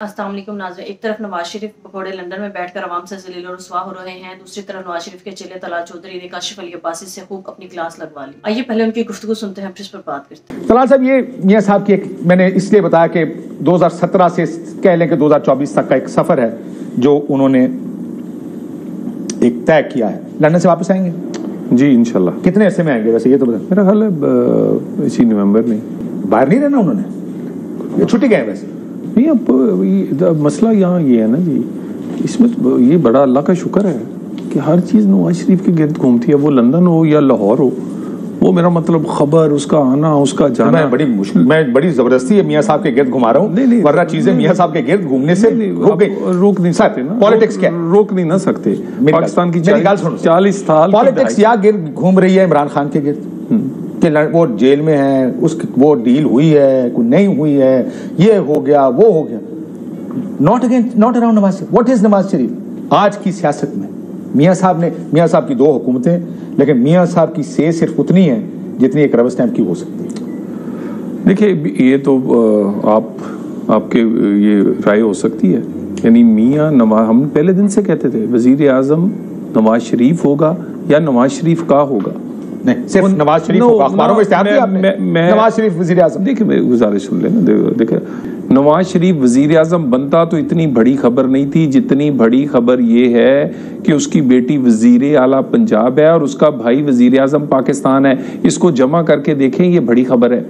السلام علیکم ناظرین، ایک طرف نواز شریف پکوڑے لندن میں بیٹھ کر عوام سے ذلیل و رسوا ہو رہے ہیں، دوسری طرف نواز شریف کے چیلے طلال چودھری نے کاشف علی عباسی سے خوب اپنی کلاس لگوا لی۔ آئیے پہلے ان کی گفتگو سنتے ہیں پھر اس پر بات کرتے ہیں۔ طلال صاحب، یہ میاں صاحب کی میں نے اس لیے بتایا کہ 2017 سے کہہ لیں کہ 2024 تک کا ایک سفر ہے جو انہوں نے ایک طے کیا ہے۔ لندن سے واپس آئیں گے؟ جی انشاءاللہ۔ کتنے عرصے میں آئیں گے ویسے یہ تو بتائیں؟ میرا خیال ہے اسی نومبر میں۔ باہر نہیں رہنا انہوں نے؟ یہ چھٹی گئے ویسے؟ نہیں، اب مسئلہ یہاں یہ ہے نا جی، اس میں یہ بڑا اللہ کا شکر ہے کہ ہر چیز نواز شریف کے گرد گھومتی ہے، وہ لندن ہو یا لاہور ہو، وہ میرا مطلب خبر، اس کا آنا، اس کا جانا۔ میں بڑی زبردستی میاں صاحب کے گرد گھما رہا ہوں، ورنہ چیزیں میاں صاحب کے گرد گھومنے سے روک نہیں سکتے نا، پالیٹکس کیا روک نہیں نہ سکتے۔ پاکستان کی 40 سال پالیٹکس یا گرد گھوم رہی ہے عمران خان کے گرد کہ وہ جیل میں ہے، وہ ڈیل ہوئی ہے، کوئی نہیں ہوئی ہے، یہ ہو گیا وہ ہو گیا۔ Not around Nawaz Sharif. What is Nawaz Sharif آج کی سیاست میں؟ میاں صاحب کی 2 حکومتیں، لیکن میاں صاحب کی سے صرف اتنی ہے جتنی ایک ربڑ اسٹیمپ کی ہو سکتی ہے۔ دیکھیں، یہ تو آپ کے یہ رائے ہو سکتی ہے، یعنی میاں نواز، ہم پہلے دن سے کہتے تھے وزیر اعظم نواز شریف ہوگا یا نواز شریف کا ہوگا، نہیں صرف نواز شریف ہوگا۔ اخباروں میں اشتہار دیا آپ نے نواز شریف وزیر اعظم۔ دیکھیں میری گزارش سن لیں نا، دیکھیں نواز شریف وزیر اعظم بنتا تو اتنی بڑی خبر نہیں تھی جتنی بڑی خبر یہ ہے کہ اس کی بیٹی وزیر اعلیٰ پنجاب ہے اور اس کا بھائی وزیر اعظم پاکستان ہے۔ اس کو جمع کر کے دیکھیں، یہ بڑی خبر ہے۔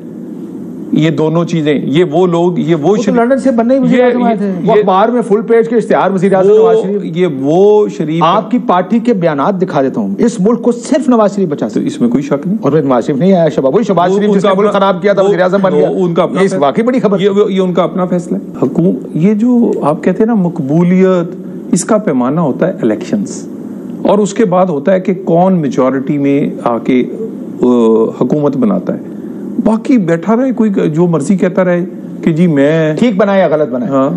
یہ دونوں چیزیں، یہ وہ لوگ، یہ وہ لندن سے بننے وزیر اعظم آئے تھے، وہ اخبار میں فل پیج کے اشتہار وزیر اعظم نواز شریف۔ یہ وہ شریف آپ کی پارٹی کے بیانات دکھا دیتا ہوں، اس ملک کو صرف نواز شریف بچا سکتا ہے، اس میں کوئی شک نہیں۔ اور نواز شریف نہیں آیا، وہی شہباز شریف جس نے ملک خراب کیا تھا وزیر اعظم بن گیا۔ ان کا اپنا، یہ واقعی بڑی خبر، یہ ان کا اپنا فیصلہ ہے۔ یہ جو آپ کہتے ہیں نا مقبولیت، اس کا پیمانہ ہوتا ہے الیکشنز، اور اس کے بعد ہوتا ہے کہ کون میجورٹی میں آ کے حکومت بناتا ہے۔ باقی بیٹھا رہے کوئی جو مرضی کہتا رہے کہ جی میں ٹھیک بنایا یا غلط بنایا، ہاں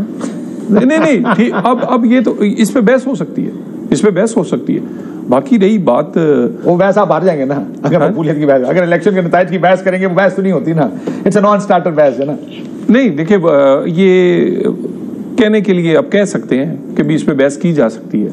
نہیں اب یہ تو اس پہ بحث ہو سکتی ہے، اس پہ بحث ہو سکتی ہے۔ باقی رہی بات، وہ بحث آپ ہار جائیں گے نا اگر مقبولیت کی بحث، اگر الیکشن کے نتائج کی بحث کریں گے، وہ بحث تو نہیں ہوتی نا، اٹس اے نان سٹارٹر بحث ہے نا۔ نہیں دیکھیں، یہ کہنے کے لیے آپ کہہ سکتے ہیں کہ بھی اس پہ بحث کی جا سکتی ہے،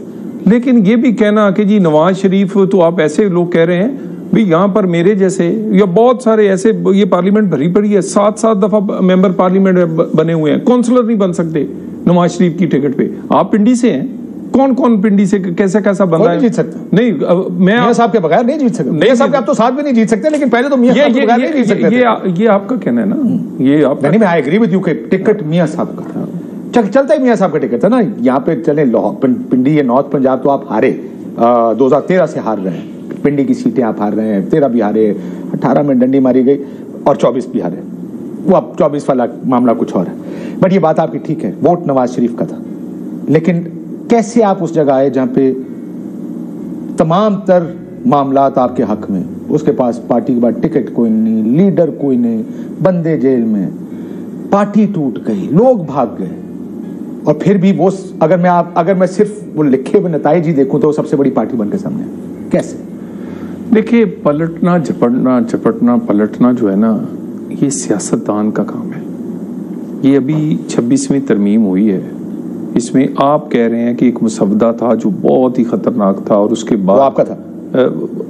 لیکن یہ بھی کہنا کہ جی نواز شریف تو آپ ایسے لوگ کہہ رہے ہیں بھی یہاں پر میرے جیسے یا بہت سارے ایسے، یہ پارلیمنٹ بھری پڑی ہے، 7 دفعہ ممبر پارلیمنٹ بنے ہوئے ہیں، کونسلر نہیں بن سکتے نواز شریف کی ٹکٹ پہ۔ آپ پنڈی سے ہیں، کون پنڈی سے کیسا بندہ ہے؟ جیت سکتا نہیں، میاں صاحب کے بغیر نہیں جیت سکتے، میاں صاحب کے آپ تو ساتھ بھی نہیں جیت سکتے، لیکن پہلے تو میاں صاحب کے بغیر نہیں جیت سکتے۔ یہ آپ کا کہنا ہے نا، یہ آپ نہیں، میں آئی ایگری وتھ یو کہ ٹکٹ میاں صاحب کا چلتا ہی میاں صاحب کا ٹکٹ تھا نا۔ یہاں پہ چلے پنڈی یا نارتھ پنجاب تو آپ ہارے، 2013 سے ہار رہے ہیں، پنڈی کی سیٹیں آپ ہار رہے ہیں، 13 بھی ہارے، 18 میں ڈنڈی ماری گئی اور 24 بھی ہارے، وہ اب 24 والا معاملہ کچھ اور ہے۔ بٹ یہ بات آپ کی ٹھیک ہے، ووٹ نواز شریف کا تھا، لیکن کیسے آپ اس جگہ آئے جہاں پہ تمام تر معاملات آپ کے حق میں، اس کے پاس پارٹی کے بعد ٹکٹ کوئی نہیں، لیڈر کوئی نہیں، بندے جیل میں، پارٹی ٹوٹ گئی، لوگ بھاگ گئے، اور پھر بھی وہ اگر میں صرف وہ لکھے ہوئے نتائج ہی دیکھوں تو وہ سب سے بڑی پارٹی بن کے سامنے ہے۔ کیسے؟ دیکھیے، پلٹنا جھپٹنا پلٹنا جو ہے نا، یہ سیاستدان کا کام ہے۔ یہ ابھی 26ویں ترمیم ہوئی ہے، اس میں آپ کہہ رہے ہیں کہ ایک مسودہ تھا جو بہت ہی خطرناک تھا، اور اس کے بعد آپ کا تھا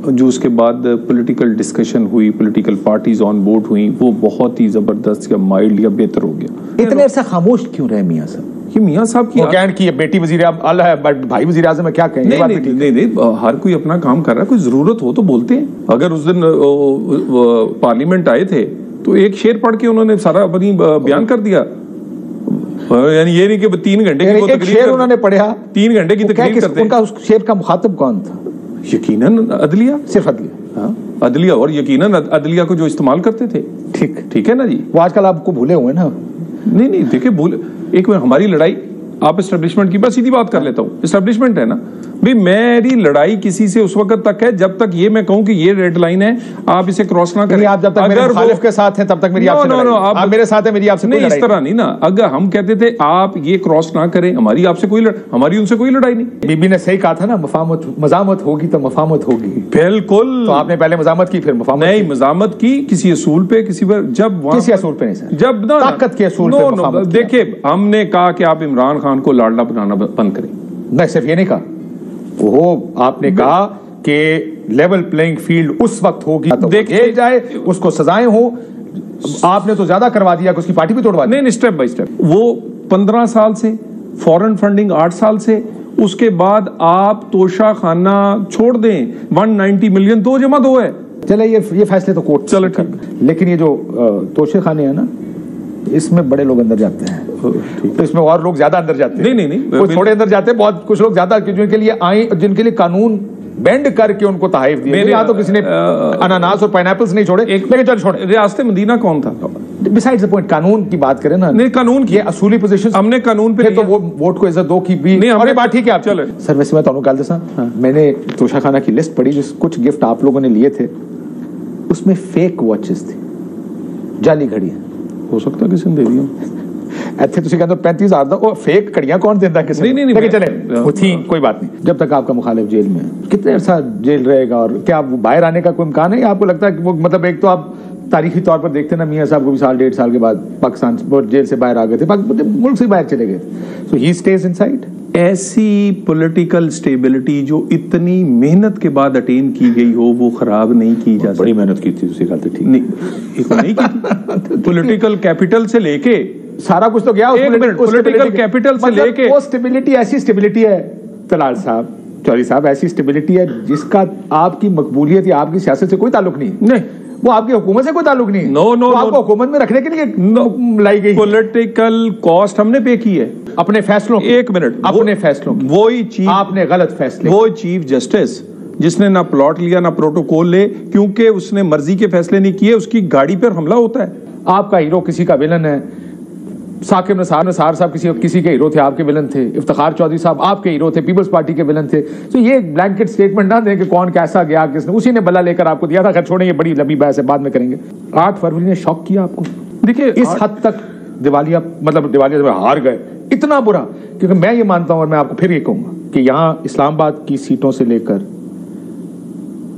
جو اس کے بعد پولیٹیکل ڈسکشن ہوئی، پولیٹیکل پارٹیز آن بورڈ ہوئیں، وہ بہت ہی زبردست یا مائلڈ یا بہتر ہو گیا۔ اتنے عرصہ خاموش کیوں رہے میاں صاحب؟ یہ میاں صاحب کی بیٹی وزیر اعظم ہے، بھائی وزیر اعظم ہے، کیا کہیں؟ نہیں، ہر کوئی اپنا کام کر رہا ہے، کوئی ضرورت ہو تو بولتے ہیں۔ اگر اس دن پارلیمنٹ آئے تھے تو ایک شعر پڑھ کے انہوں نے سارا اپنی بیان کر دیا، یعنی یہ نہیں کہ 3 گھنٹے کی تقریر انہوں نے پڑھا، 3 گھنٹے کی تقریر کرتے ہیں۔ ان کا اس شعر کا مخاطب کون تھا؟ یقیناً عدلیہ، صرف عدلیہ، ہاں عدلیہ، اور یقیناً عدلیہ کو جو استعمال کرتے تھے۔ ٹھیک ہے نا جی، وہ آج کل آپ کو بھولے ہوئے نا۔ نہیں دیکھیں، ایک ہماری لڑائی، آپ اسٹیبلشمنٹ کی، بس سیدھی بات کر لیتا ہوں، اسٹیبلشمنٹ ہے نا، بھی میری لڑائی کسی سے اس وقت تک ہے جب تک یہ میں کہوں کہ یہ ریڈ لائن ہے آپ اسے کراس نہ کریں. آپ جب تک میرے مخالف کے ساتھ ہیں تب تک میری آپ سے آپ میرے ساتھ ہیں, میری آپ سے کوئی نہیں, اس طرح نہیں نا. اگر ہم کہتے تھے آپ یہ کراس نہ کریں, ہماری آپ سے کوئی ہماری ان سے کوئی لڑائی نہیں. بی بی نے صحیح کہا تھا نا, مزاحمت ہوگی تو مفاہمت ہوگی. بالکل. تو آپ نے پہلے مزاحمت کی پھر مفاہمت نہیں, مزاحمت کی کسی اصول پہ, کسی پر, جب کسی اصول پہ نہیں سر, جب طاقت کے اصول پہ مفاہمت. دیکھیں ہم نے کہا کہ آپ عمران خان کو لاڈلا بنانا بند کریں. میں صرف یہ نہیں کہا, وہ آپ نے کہا کہ لیول پلینگ فیلڈ اس وقت ہوگی تو جیل جائے, اس کو سزائیں ہوں. آپ نے تو زیادہ کروا دیا کہ اس کی پارٹی بھی توڑوا دی. نہیں, اسٹیپ بائی اسٹیپ. وہ 15 سال سے فورن فنڈنگ 8 سال سے, اس کے بعد آپ توشہ خانہ چھوڑ دیں, 190 ملین 2 جمع 2 ہے. چلے یہ فیصلے تو کورٹ چلو ٹھیک, لیکن یہ جو توشے خانے ہیں نا, اس میں بڑے لوگ اندر جاتے ہیں, تو اس میں اور لوگ زیادہ اندر جاتے ہیں. نہیں, کوئی تھوڑے اندر جاتے ہیں, بہت کچھ لوگ زیادہ جن کے لیے آئیں, جن کے لیے قانون بینڈ کر کے ان کو تحائف دیے. یہاں تو کسی نے اناناس اور پائنیپلز نہیں چھوڑے, لیکن چل چھوڑے. ریاست مدینہ کون تھا؟ بسائڈز دی پوائنٹ, قانون کی بات کریں نا. نہیں, قانون کی اصولی پوزیشن ہم نے قانون پہ تو وہ ووٹ کو عزت دو کی بھی. اور یہ بات ٹھیک ہے آپ چلے سر. ویسے میں تمہیں گل دساں, میں نے توشہ خانہ کی لسٹ پڑھی, جس کچھ گفٹ آپ لوگوں نے لیے تھے, اس میں فیک واچز تھی, جعلی گھڑیاں. ہو سکتا ہے کسی نے دے دیا ایتھے تسی کہندے 35,000 دا, وہ فیک کڑیاں کون دیندا کسی نے؟ نہیں, لیکن چلے وہ تھی, کوئی بات نہیں. جب تک آپ کا مخالف جیل میں ہے, کتنے عرصہ جیل رہے گا, اور کیا وہ باہر آنے کا کوئی امکان ہے, یا آپ کو لگتا ہے کہ وہ مطلب ایک تو آپ تاریخی طور پر دیکھتے ہیں نا, میاں صاحب کو بھی 1.5 سال کے بعد پاکستان جیل سے باہر آ گئے تھے, ملک سے باہر چلے گئے, سو ہی اسٹیز ان سائڈ. ایسی پولیٹیکل سٹیبلٹی جو اتنی محنت کے بعد اٹین کی گئی ہو, وہ خراب نہیں کی جا سکتی. بڑی محنت کی تھی, اسی کا ٹھیک نہیں کی. پولیٹیکل کیپٹل سے لے کے سارا کچھ تو گیا, پولیٹیکل کیپٹل سے لے کے وہ سٹیبلٹی, ایسی سٹیبلٹی ہے طلال صاحب, چوہدری صاحب, ایسی سٹیبلٹی ہے جس کا آپ کی مقبولیت یا آپ کی سیاست سے کوئی تعلق نہیں. وہ آپ کی حکومت سے کوئی تعلق نہیں. نو, آپ کو حکومت میں رکھنے کے لیے لائی گئی. پولیٹیکل کاسٹ ہم نے پے کی ہے اپنے فیصلوں. ایک منٹ, اپنے فیصلوں. وہی چیف, آپ نے غلط فیصلے. وہ چیف جسٹس جس نے نہ پلاٹ لیا نہ پروٹوکول لے, کیونکہ اس نے مرضی کے فیصلے نہیں کیے, اس کی گاڑی پر حملہ ہوتا ہے. آپ کا ہیرو کسی کا ویلن ہے, ثاقب نثار صاحب کسی کے ہیرو تھے, آپ کے ویلن تھے. افتخار چودھری صاحب آپ کے ہیرو تھے, پیپلز پارٹی کے ویلن تھے. تو یہ ایک بلینکٹ سٹیٹمنٹ نہ دیں کہ کون کیسا گیا, کس نے, اسی نے بلا لے کر آپ کو دیا تھا. خیر چھوڑیں, یہ بڑی لمبی بحث ہے, بعد میں کریں گے. 8 فروری نے شوق کیا آپ کو. دیکھیے اس حد تک دیوالیہ, مطلب دیوالیہ سے ہار گئے, اتنا برا. کیونکہ میں یہ مانتا ہوں, اور میں آپ کو پھر یہ کہوں گا کہ یہاں اسلام آباد کی سیٹوں سے لے کر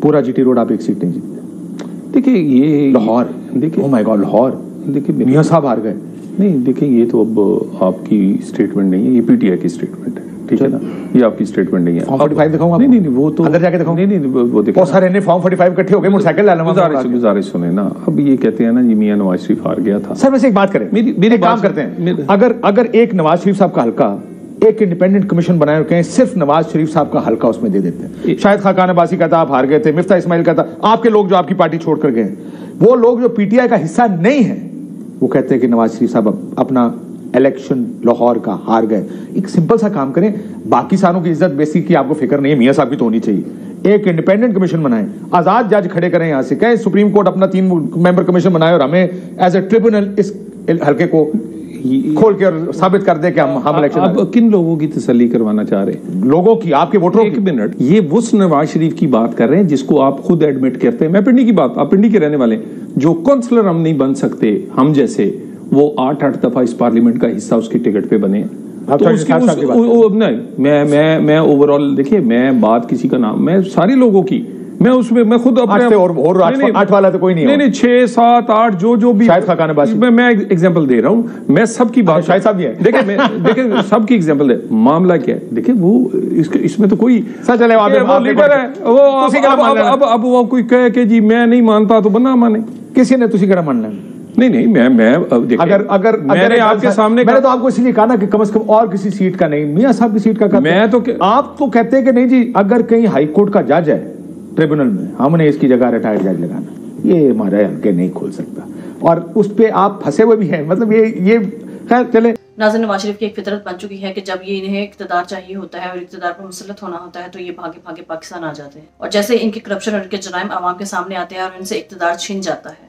پورا جی ٹی روڈ آپ ایک سیٹ نہیں جیتے. دیکھیے یہ لاہور, دیکھیے, او مائی گاڈ, لاہور, دیکھیے میاں صاحب ہار گئے. نہیں دیکھیں, یہ تو اب آپ کی اسٹیٹمنٹ نہیں ہے, یہ پی ٹی آئی کی اسٹیٹمنٹ ہے, ٹھیک ہے نا, یہ آپ کی اسٹیٹمنٹ نہیں ہے. فارم 45 دکھاؤں آپ؟ نہیں, وہ تو اندر جا کے دکھاؤں. نہیں, وہ دیکھیں, بہت سارے نے فارم 45 اکٹھے ہو گئے, موٹر سائیکل لانا. گزارش سنیں نا, اب یہ کہتے ہیں نا جی میاں نواز شریف ہار گیا تھا. سر ویسے ایک بات کریں, میرے کام کرتے ہیں, اگر ایک نواز شریف صاحب کا حلقہ ایک انڈیپینڈنٹ کمیشن بنائے اور کہیں صرف نواز شریف صاحب کا حلقہ اس میں دے دیتے ہیں. شاید خاقان عباسی کہتا آپ ہار گئے تھے, مفتاح اسماعیل کہتا آپ کے لوگ جو آپ کی پارٹی چھوڑ کر گئے, وہ لوگ جو پی ٹی آئی کا حصہ نہیں ہے, وہ کہتے ہیں کہ نواز شریف صاحب اپنا الیکشن لاہور کا ہار گئے. ایک سمپل سا کام کریں, باقی ساروں کی عزت بیسی کی آپ کو فکر نہیں ہے, میاں صاحب کی تو ہونی چاہیے. ایک انڈیپینڈنٹ کمیشن بنائیں, آزاد جج کھڑے کریں یہاں سے, کہیں سپریم کورٹ اپنا 3 ممبر کمیشن بنائے اور ہمیں ایز اے ٹریبونل اس حلقے کو کھول کے ثابت کر دے کہ ہم الیکشن. اب کن لوگوں کی تسلی کروانا چاہ رہے ہیں؟ لوگوں کی, آپ کے ووٹروں کی. ایک منٹ, یہ اس نواز شریف کی بات کر رہے ہیں جس کو آپ خود ایڈمٹ کرتے ہیں. میں پنڈی کی بات, آپ پنڈی کے رہنے والے, جو کونسلر ہم نہیں بن سکتے ہم جیسے, وہ 8 دفعہ اس پارلیمنٹ کا حصہ اس کی ٹکٹ پہ بنے. میں اوور آل, دیکھیے میں بات کسی کا نام, میں سارے لوگوں کی, میں اس میں, میں خود اپنے 8 والا تو کوئی نہیں, 6 7 8 جو بھی, شاید خاقان عباسی, میں ایگزامپل دے رہا ہوں, میں سب کی بات, شاید صاحب بھی ہے, دیکھیں سب کی ایگزامپل دے. معاملہ کیا ہے, دیکھیں وہ اس میں تو کوئی لیڈر ہے, اب وہ کوئی کہے کہ جی میں نہیں مانتا تو بنا مانے, کسی نے تسی کہنا مان لینا. نہیں, میں اگر میں نے آپ کے سامنے, میں نے تو آپ کو اس لیے کہا نا کہ کم از کم اور کسی سیٹ کا نہیں, میاں صاحب کی سیٹ کا. میں تو آپ تو کہتے ہیں کہ نہیں جی, اگر کہیں ہائی کورٹ کا جج ہے ٹریبونل میں, ہم نے اس کی جگہ ریٹائرڈ جج لگانا, یہ ہمارے حلقے نہیں کھول سکتا, اور اس پہ آپ پھنسے ہوئے بھی ہیں. مطلب یہ خیر چلے. ناظرین, نواز شریف کی ایک فطرت بن چکی ہے کہ جب یہ انہیں اقتدار چاہیے ہوتا ہے اور اقتدار پر مسلط ہونا ہوتا ہے تو یہ بھاگے بھاگے پاکستان آ جاتے ہیں, اور جیسے ان کے کرپشن اور ان کے جرائم عوام کے سامنے آتے ہیں اور ان سے اقتدار چھین جاتا ہے.